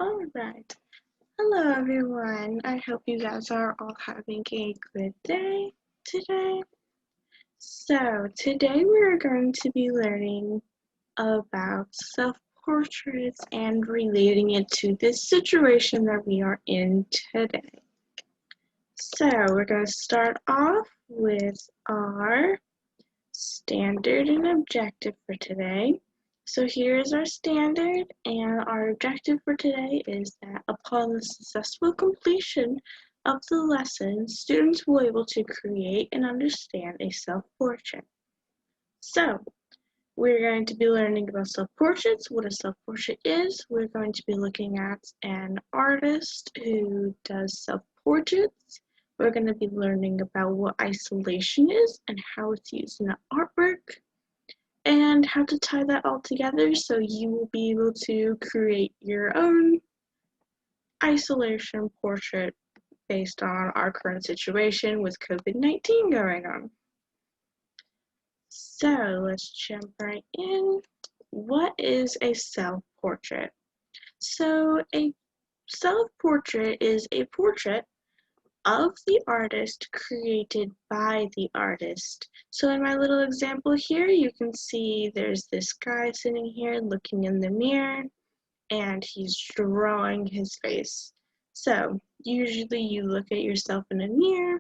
Alright. Hello everyone. I hope you guys are all having a good day today. So, today we're going to be learning about self-portraits and relating it to this situation that we are in today. So, we're going to start off with our standard and objective for today. So here is our standard, and our objective for today is that upon the successful completion of the lesson, students will be able to create and understand a self-portrait. So we're going to be learning about self-portraits, what a self-portrait is. We're going to be looking at an artist who does self-portraits. We're going to be learning about what isolation is and how it's used in artwork, and how to tie that all together so you will be able to create your own isolation portrait based on our current situation with COVID-19 going on. So let's jump right in. What is a self-portrait? So a self-portrait is a portrait of the artist created by the artist. So in my little example here, you can see there's this guy sitting here looking in the mirror, and he's drawing his face. So usually you look at yourself in a mirror,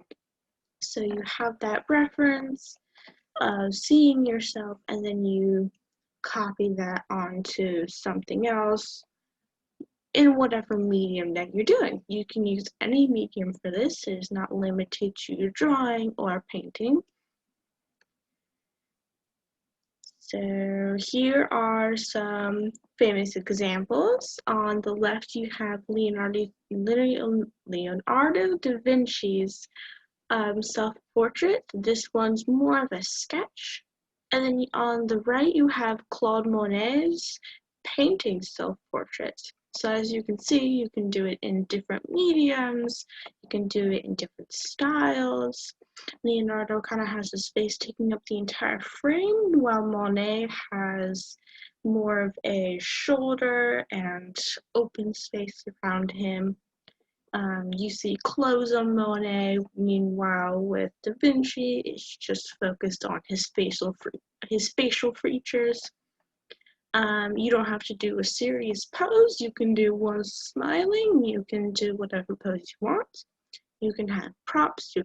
so you have that reference of seeing yourself, and then you copy that onto something else in whatever medium that you're doing. You can use any medium for this. It is not limited to drawing or painting. So here are some famous examples. On the left you have Leonardo da Vinci's self-portrait. This one's more of a sketch. And then on the right you have Claude Monet's painting self-portrait. So as you can see, you can do it in different mediums, you can do it in different styles. Leonardo kind of has his face taking up the entire frame, while Monet has more of a shoulder and open space around him. You see clothes on Monet, meanwhile with Da Vinci, it's just focused on his facial features. You don't have to do a serious pose. You can do one smiling. You can do whatever pose you want. You can have props. You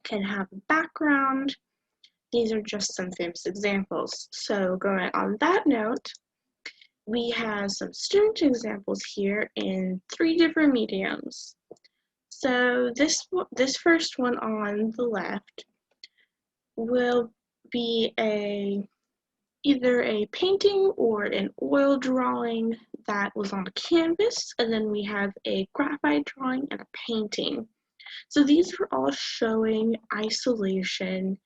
can have a background. These are just some famous examples. So going on that note, we have some student examples here in 3 different mediums. So this first one on the left will be either a painting or an oil drawing that was on a canvas, and then we have a graphite drawing and a painting. So these are all showing isolation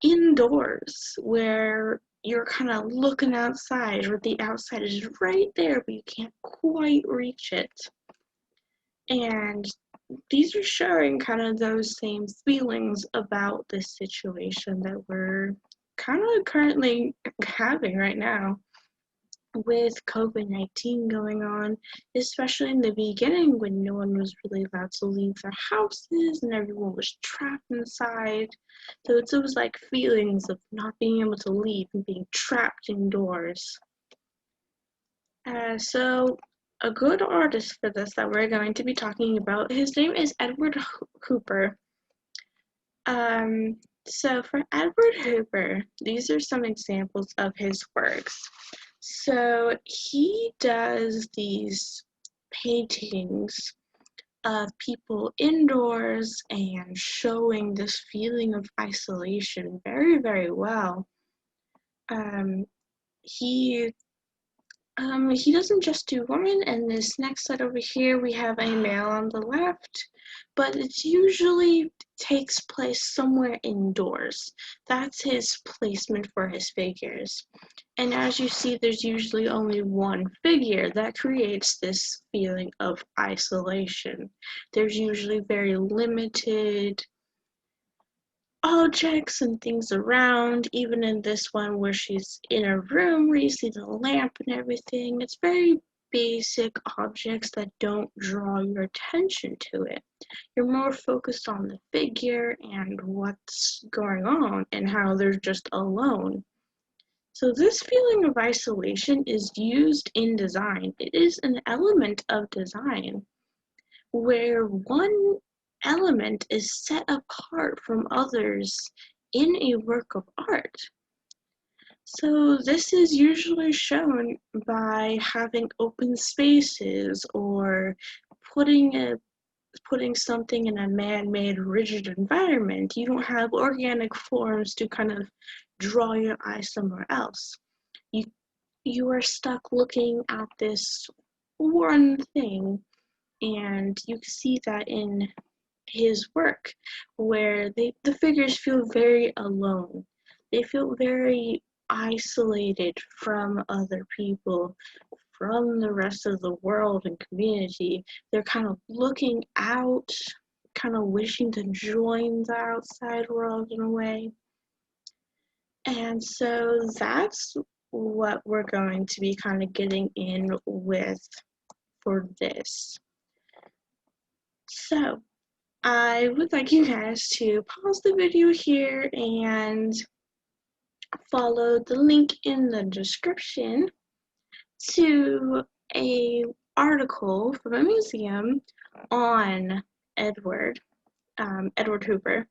indoors, where you're kind of looking outside, or the outside is right there, but you can't quite reach it. And these are showing kind of those same feelings about this situation that we're kind of currently having right now with COVID-19 going on, especially in the beginning when no one was really allowed to leave their houses and everyone was trapped inside. So it's those like feelings of not being able to leave and being trapped indoors. So a good artist for this that we're going to be talking about, his name is Edward Hooper. So for Edward Hooper, these are some examples of his works. So he does these paintings of people indoors and showing this feeling of isolation very, very well. He doesn't just do women, and this next set over here we have a male on the left, but it usually takes place somewhere indoors. That's his placement for his figures. And as you see, there's usually only one figure that creates this feeling of isolation. There's usually very limited objects and things around, even in this one where she's in a room where you see the lamp and everything. It's very basic objects that don't draw your attention to it. You're more focused on the figure and what's going on and how they're just alone. So this feeling of isolation is used in design. It is an element of design where one element is set apart from others in a work of art. So this is usually shown by having open spaces or putting something in a man-made rigid environment. You don't have organic forms to kind of draw your eye somewhere else. You are stuck looking at this one thing, and you can see that in his work, where the figures feel very alone. They feel very isolated from other people, from the rest of the world and community. They're kind of looking out, kind of wishing to join the outside world in a way. And so that's what we're going to be kind of getting in with for this. So I would like you guys to pause the video here and follow the link in the description to a article from a museum on Edward Hoover,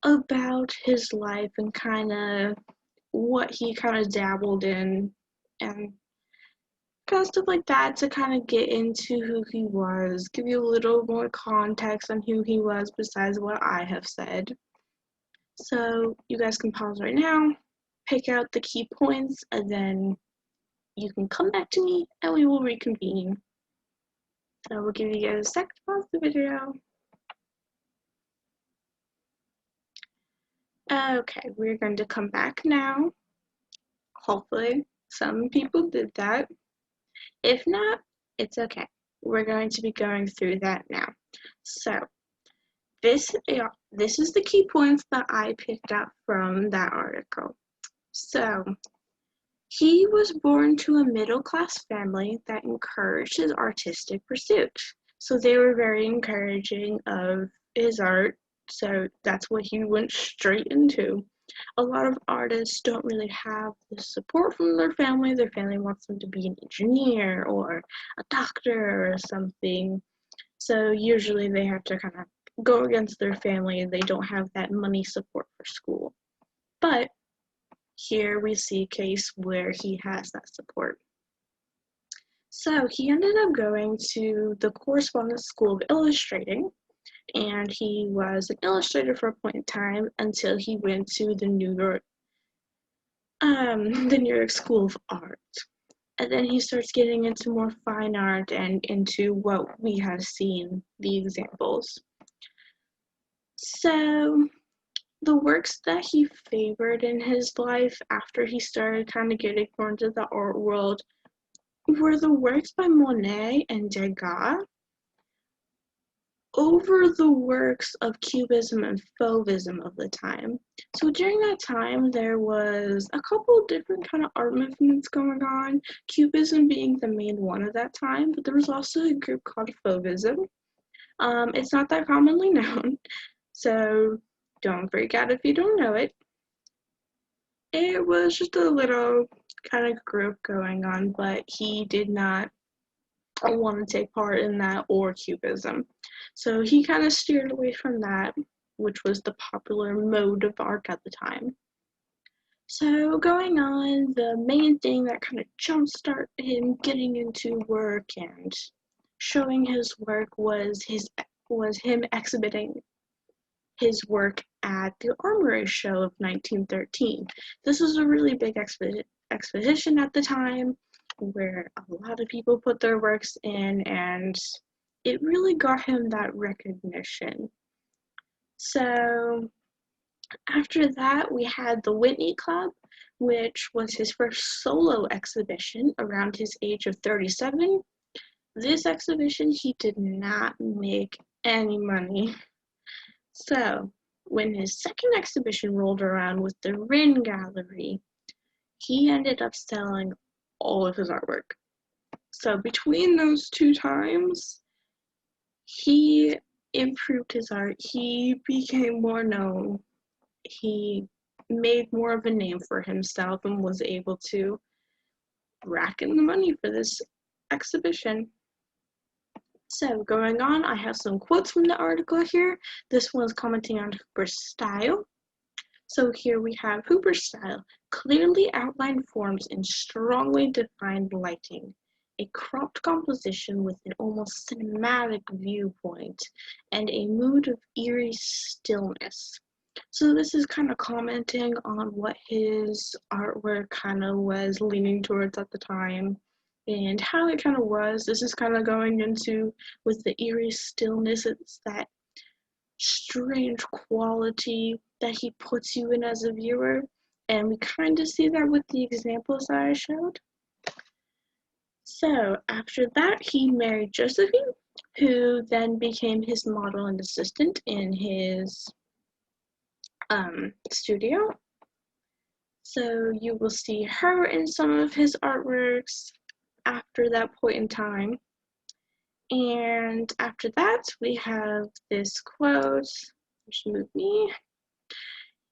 about his life and kind of what he kind of dabbled in and kind of stuff like that, to kind of get into who he was, give you a little more context on who he was besides what I have said. So you guys can pause right now, pick out the key points, and then you can come back to me and we will reconvene. So we'll give you guys a sec to pause the video. Okay, we're going to come back now. Hopefully some people did that. If not, it's okay. We're going to be going through that now. So this is the key points that I picked up from that article. So he was born to a middle-class family that encouraged his artistic pursuits. So they were very encouraging of his art, so that's what he went straight into. A lot of artists don't really have the support from their family. Their family wants them to be an engineer or a doctor or something. So usually they have to kind of go against their family. They don't have that money support for school. But here we see a case where he has that support. So he ended up going to the Correspondence School of Illustrating, and he was an illustrator for a point in time until he went to the New York School of Art. And then he starts getting into more fine art and into what we have seen, the examples. So the works that he favored in his life after he started kind of getting more into the art world were the works by Monet and Degas over the works of Cubism and Fauvism of the time. So during that time, there was a couple different kind of art movements going on, Cubism being the main one at that time, but there was also a group called Fauvism. It's not that commonly known, so don't freak out if you don't know it. It was just a little kind of group going on, but he did not want to take part in that or Cubism. So he kind of steered away from that, which was the popular mode of art at the time. So going on, the main thing that kind of jumpstarted him getting into work and showing his work was him exhibiting his work at the Armory Show of 1913. This was a really big exposition at the time, where a lot of people put their works in, and it really got him that recognition. So after that, we had the Whitney Club, which was his first solo exhibition around his age of 37. This exhibition, he did not make any money. So when his second exhibition rolled around with the Rin Gallery, he ended up selling all of his artwork. So between those two times, he improved his art, he became more known, he made more of a name for himself and was able to rack in the money for this exhibition. So going on, I have some quotes from the article here. This one's commenting on Hooper's style. So here we have Hooper's style: clearly outlined forms and strongly defined lighting, a cropped composition with an almost cinematic viewpoint, and a mood of eerie stillness. So this is kind of commenting on what his artwork kind of was leaning towards at the time and how it kind of was. This is kind of going into with the eerie stillness. It's that strange quality that he puts you in as a viewer, and we kind of see that with the examples that I showed. So after that, he married Josephine, who then became his model and assistant in his studio. So you will see her in some of his artworks after that point in time. And after that, we have this quote, which moved me.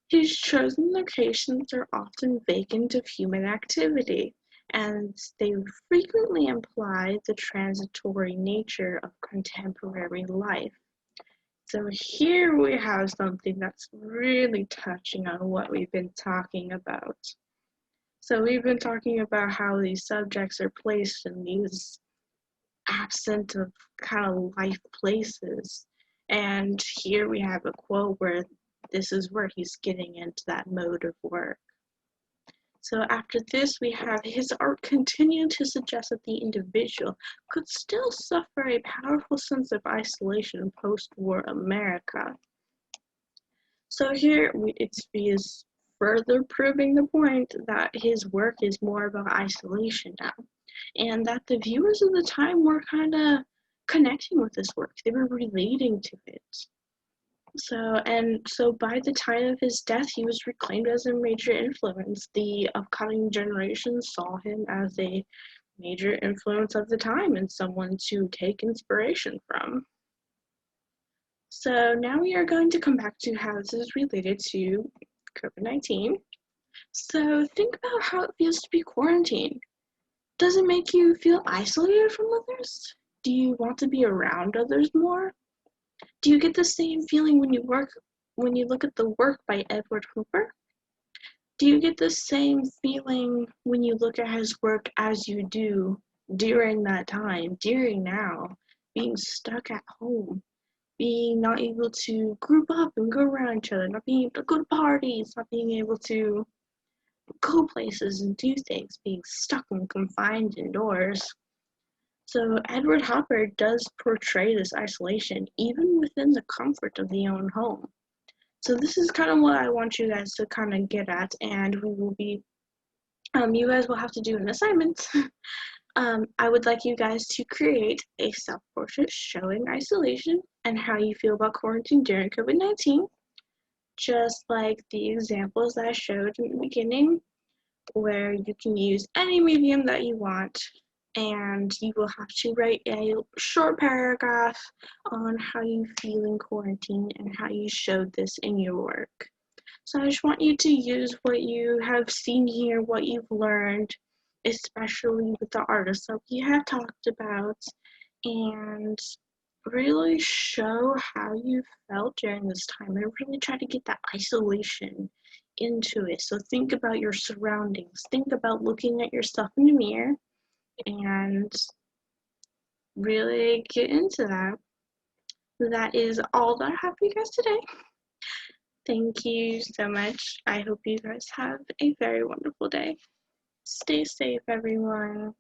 His chosen locations are often vacant of human activity, and they frequently imply the transitory nature of contemporary life. So here we have something that's really touching on what we've been talking about. So we've been talking about how these subjects are placed in these absent of kind of life places. And here we have a quote where this is where he's getting into that mode of work. So after this, we have his art continue to suggest that the individual could still suffer a powerful sense of isolation in post-war America. So here he is further proving the point that his work is more about isolation now, and that the viewers of the time were kind of connecting with this work. They were relating to it. So by the time of his death, he was reclaimed as a major influence. The upcoming generations saw him as a major influence of the time and someone to take inspiration from. So now we are going to come back to how this is related to COVID-19. So think about how it feels to be quarantined. Does it make you feel isolated from others? Do you want to be around others more? Do you get the same feeling when you look at the work by Edward Hooper? Do you get the same feeling when you look at his work as you do during that time, during now, being stuck at home, being not able to group up and go around each other, not being able to go to parties, not being able to go places and do things, being stuck and confined indoors? So Edward Hopper does portray this isolation even within the comfort of the own home. So this is kind of what I want you guys to kind of get at, and we will be, you guys will have to do an assignment. I would like you guys to create a self-portrait showing isolation and how you feel about quarantine during COVID-19, just like the examples that I showed in the beginning, where you can use any medium that you want, and you will have to write a short paragraph on how you feel in quarantine and how you showed this in your work. So I just want you to use what you have seen here, what you've learned, especially with the artists that we have talked about, and really show how you felt during this time and really try to get that isolation into it. So think about your surroundings, think about looking at yourself in the mirror, and really get into that. That is all that I have for you guys today. Thank you so much. I hope you guys have a very wonderful day. Stay safe, everyone.